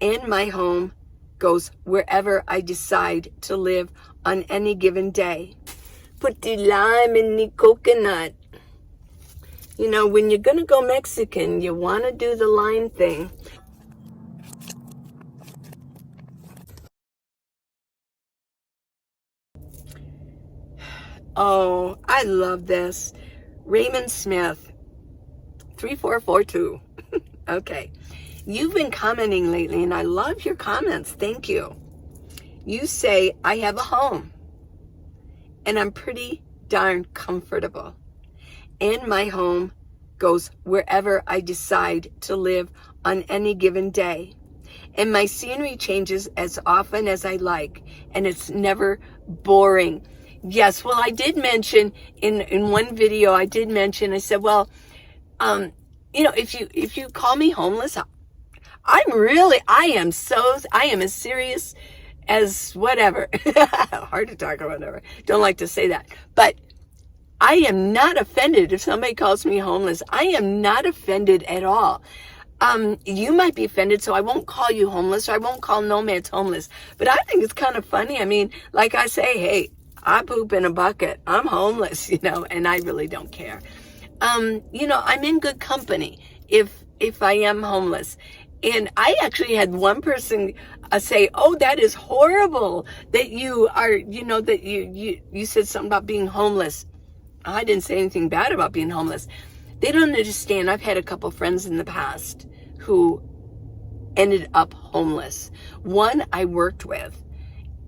and my home goes wherever I decide to live on any given day. Put the lime in the coconut. You know, when you're going to go Mexican, you want to do the lime thing. Oh, I love this. Raymond Smith, 3442. Okay. You've been commenting lately, and I love your comments. Thank you. You say, I have a home, and I'm pretty darn comfortable. And my home goes wherever I decide to live on any given day. And my scenery changes as often as I like, and it's never boring. Yes, well, I did mention in one video, I said, well, you know, if you call me homeless, I am as serious as whatever. Hard to talk or whatever. Don't like to say that. But I am not offended if somebody calls me homeless. I am not offended at all. You might be offended, so I won't call you homeless, or I won't call nomads homeless. But I think it's kind of funny. I mean, like I say, hey, I poop in a bucket. I'm homeless, you know, and I really don't care. You know, I'm in good company if I am homeless. And I actually had one person say, oh, that is horrible that you are, you know, that you said something about being homeless. I didn't say anything bad about being homeless. They don't understand. I've had a couple friends in the past who ended up homeless. One I worked with,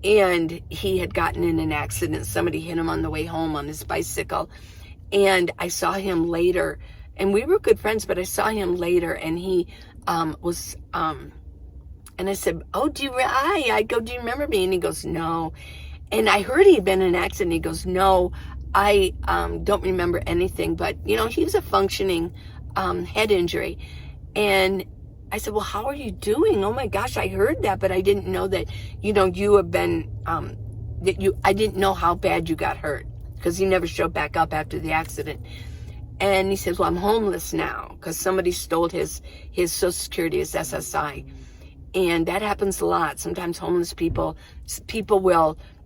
and he had gotten in an accident. Somebody hit him on the way home on his bicycle. And I saw him later, and we were good friends, but I saw him later, and he and I said, oh, I go, do you remember me? And he goes, no. And I heard he'd been in an accident. He goes, no, I don't remember anything. But, you know, he was a functioning head injury. And I said, well, how are you doing? Oh my gosh, I heard that, but I didn't know that, you know, you have been, I didn't know how bad you got hurt, because he never showed back up after the accident. And he says, well, I'm homeless now because somebody stole his Social Security, his SSI. And that happens a lot. Sometimes homeless people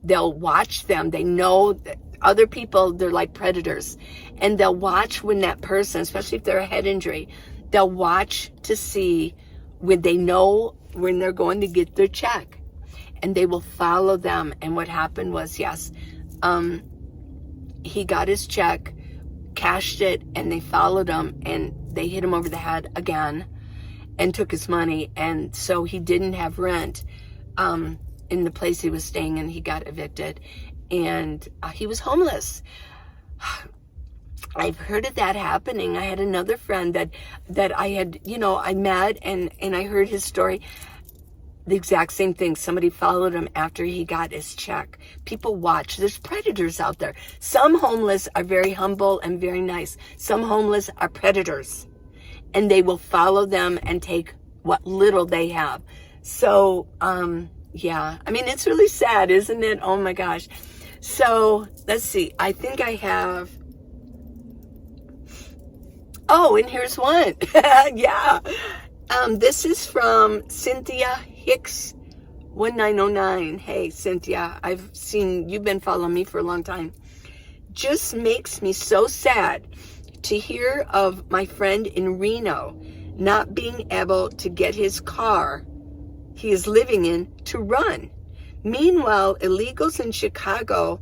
they'll watch them. They know that other people, they're like predators. And they'll watch when that person, especially if they're a head injury, they'll watch to see when they know when they're going to get their check. And they will follow them. And what happened was, yes, he got his check, cashed it, and they followed him, and they hit him over the head again and took his money. And so he didn't have rent in the place he was staying in. He got evicted, and he was homeless. I've heard of that happening. I had another friend that I had, you know, I met, and I heard his story. The exact same thing. Somebody followed him after he got his check. People watch. There's predators out there. Some homeless are very humble and very nice. Some homeless are predators, and they will follow them and take what little they have. So, yeah. I mean, it's really sad, isn't it? Oh my gosh. So, let's see. I think I have... Oh, and here's one. Yeah. This is from Cynthia Hicks 1909. Hey, Cynthia, I've seen you've been following me for a long time. Just makes me so sad to hear of my friend in Reno not being able to get his car he is living in to run. Meanwhile, illegals in Chicago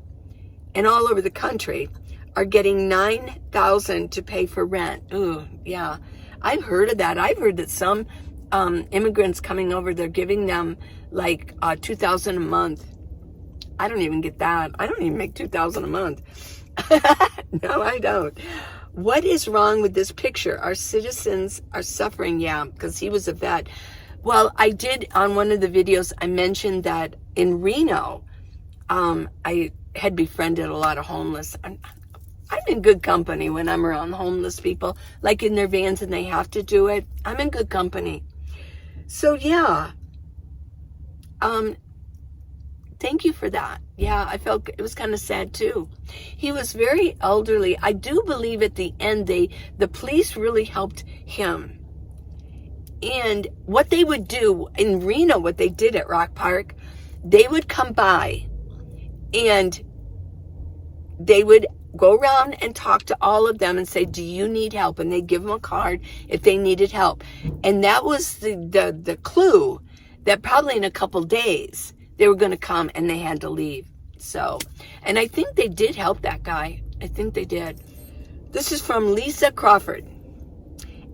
and all over the country are getting $9,000 to pay for rent. Ooh, yeah. I've heard of that. I've heard that some immigrants coming over, they're giving them like $2,000 a month. I don't even get that. I don't even make $2,000 a month. No, I don't. What is wrong with this picture? Our citizens are suffering. Yeah, because he was a vet. Well, I did on one of the videos, I mentioned that in Reno, I had befriended a lot of homeless. I'm in good company when I'm around homeless people, like in their vans and they have to do it. I'm in good company. So yeah, thank you for that. Yeah, I felt it was kind of sad too. He was very elderly. I do believe at the end, the police really helped him. And what they would do in Reno, what they did at Rock Park, they would come by and they would go around and talk to all of them and say, do you need help? And they'd give them a card if they needed help. And that was the clue that probably in a couple days they were going to come and they had to leave. So, and I think they did help that guy. I think they did. This is from Lisa Crawford.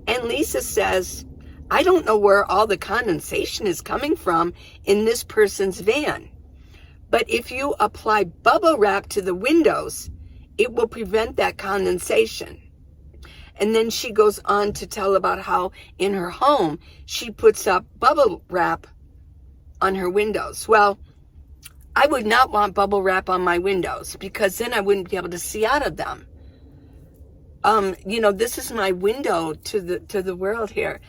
And Lisa says, I don't know where all the condensation is coming from in this person's van. But if you apply bubble wrap to the windows, it will prevent that condensation. And then she goes on to tell about how in her home, she puts up bubble wrap on her windows. Well, I would not want bubble wrap on my windows because then I wouldn't be able to see out of them. This is my window to the world here.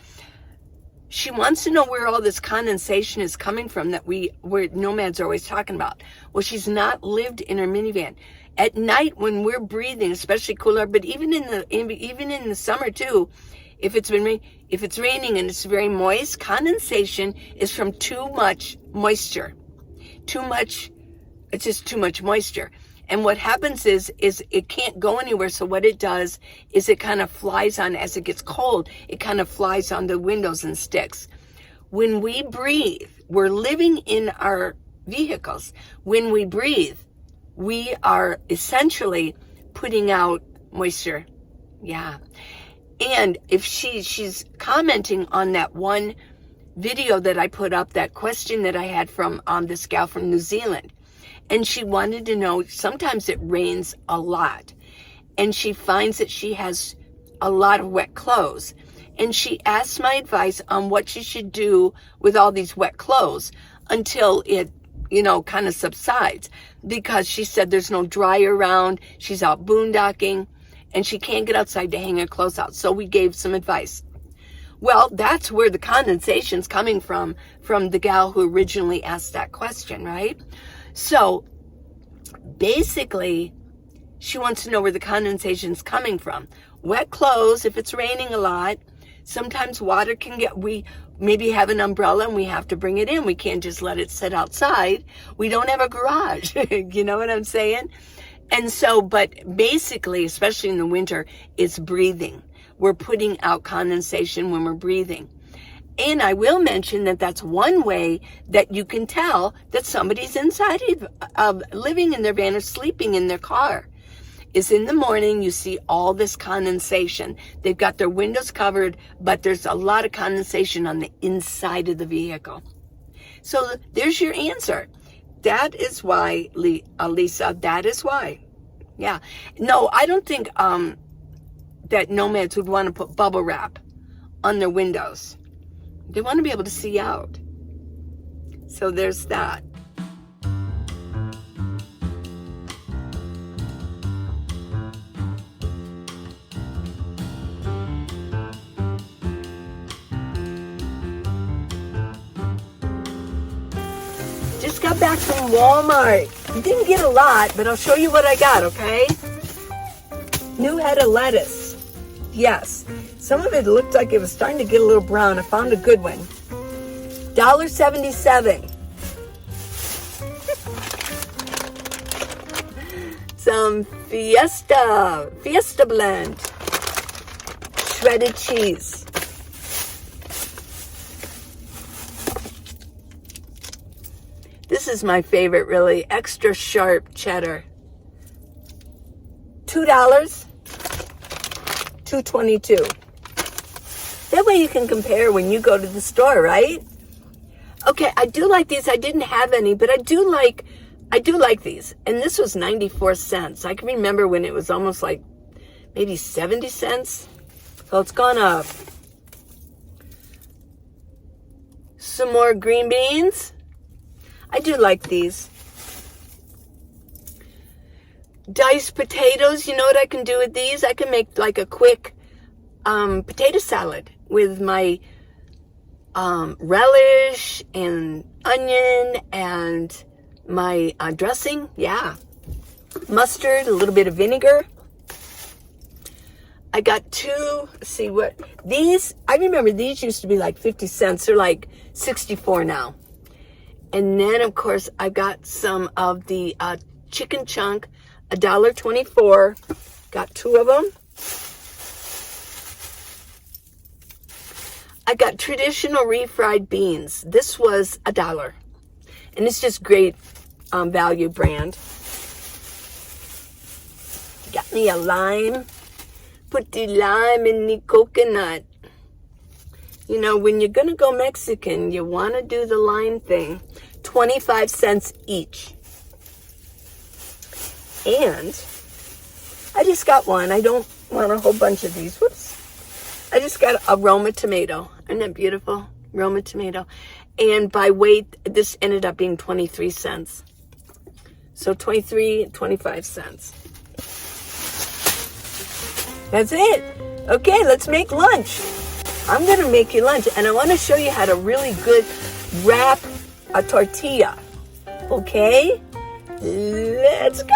She wants to know where all this condensation is coming from that where nomads are always talking about. Well, she's not lived in her minivan. At night when we're breathing, especially cooler, but even in the summer too, if it's raining and it's very moist, condensation is from too much moisture. It's just too much moisture. And what happens is it can't go anywhere. So what it does is it kind of flies on, as it gets cold, it kind of flies on the windows and sticks. When we breathe, we're living in our vehicles. When we breathe, we are essentially putting out moisture. Yeah. And if she's commenting on that one video that I put up, that question that I had from this gal from New Zealand. And she wanted to know, sometimes it rains a lot. And she finds that she has a lot of wet clothes. And she asked my advice on what she should do with all these wet clothes until it, kind of subsides. Because she said there's no dryer around. She's out boondocking. And she can't get outside to hang her clothes out. So we gave some advice. Well, that's where the condensation's coming from the gal who originally asked that question, right? So basically, she wants to know where the condensation's coming from. Wet clothes, if it's raining a lot, sometimes water we maybe have an umbrella and we have to bring it in. We can't just let it sit outside. We don't have a garage. You know what I'm saying? And so, but basically, especially in the winter, it's breathing. We're putting out condensation when we're breathing. And I will mention that that's one way that you can tell that somebody's inside of living in their van or sleeping in their car. Is in the morning, you see all this condensation. They've got their windows covered, but there's a lot of condensation on the inside of the vehicle. So there's your answer. That is why, Lisa, that is why. Yeah. No, I don't think that nomads would want to put bubble wrap on their windows. They want to be able to see out. So there's that. Just got back from Walmart. Didn't get a lot, but I'll show you what I got, okay? New head of lettuce. Yes. Some of it looked like it was starting to get a little brown. I found a good one. $1.77. Some Fiesta blend. Shredded cheese. This is my favorite, really. Extra sharp cheddar. $2. $2.22. That way you can compare when you go to the store, right? Okay, I do like these. I didn't have any, but I do like these. And this was 94 cents. I can remember when it was almost like maybe 70 cents. So it's gone up. Some more green beans. I do like these. Diced potatoes. You know what I can do with these? I can make like a quick potato salad with my relish and onion and my dressing. Yeah. Mustard, a little bit of vinegar. I got two, let's see what, these, I remember these used to be like 50 cents. They're like 64 now. And then, of course, I got some of the chicken chunk, $1.24. Got two of them. I got traditional refried beans. This was $1. And it's just great value brand. Got me a lime. Put the lime in the coconut. You know, when you're going to go Mexican, you want to do the lime thing. 25 cents each. And I just got one. I don't want a whole bunch of these. Whoops. I just got a Roma tomato. Isn't that beautiful? Roma tomato. And by weight, this ended up being 23 cents. So 25 cents. That's it. Okay, let's make lunch. I'm going to make you lunch. And I want to show you how to really good wrap a tortilla. Okay? Let's go.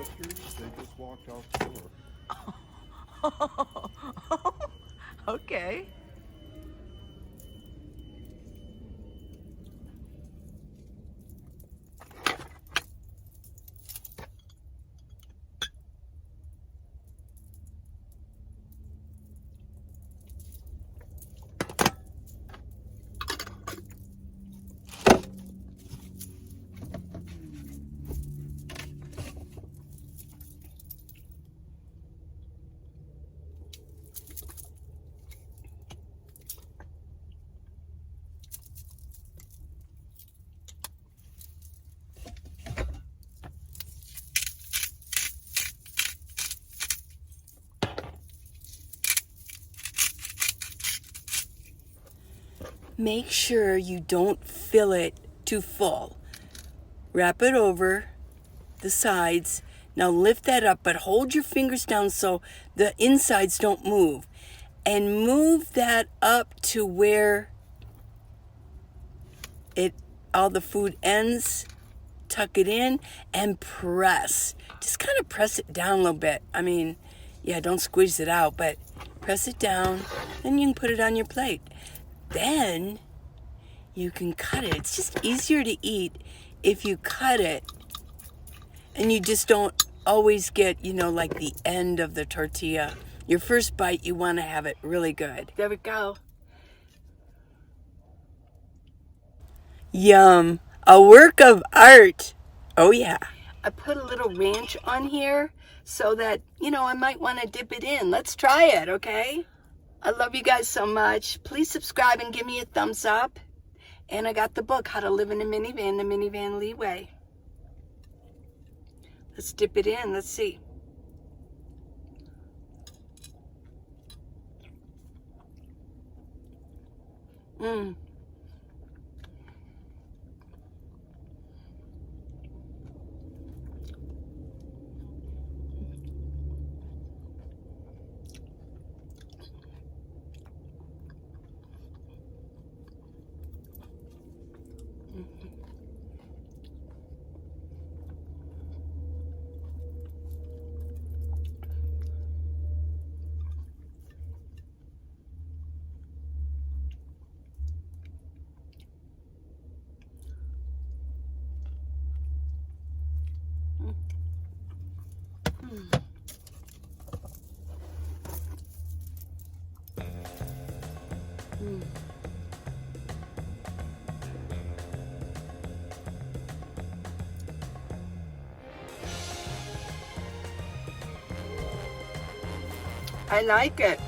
cookers. They just walked out the door. Okay. Make sure you don't fill it too full. Wrap it over the sides. Now lift that up, but hold your fingers down so the insides don't move. And move that up to where all the food ends. Tuck it in and press. Just kind of press it down a little bit. I mean, yeah, don't squeeze it out, but press it down. Then you can put it on your plate. Then you can cut it. It's just easier to eat if you cut it and you just don't always get, like the end of the tortilla. Your first bite, you want to have it really good. There we go. Yum. A work of art. Oh, yeah. I put a little ranch on here so that, I might want to dip it in. Let's try it, okay? I love you guys so much. Please subscribe and give me a thumbs up. And I got the book, How to Live in a Minivan, the Minivan Leeway. Let's dip it in. Let's see. Mmm. I like it.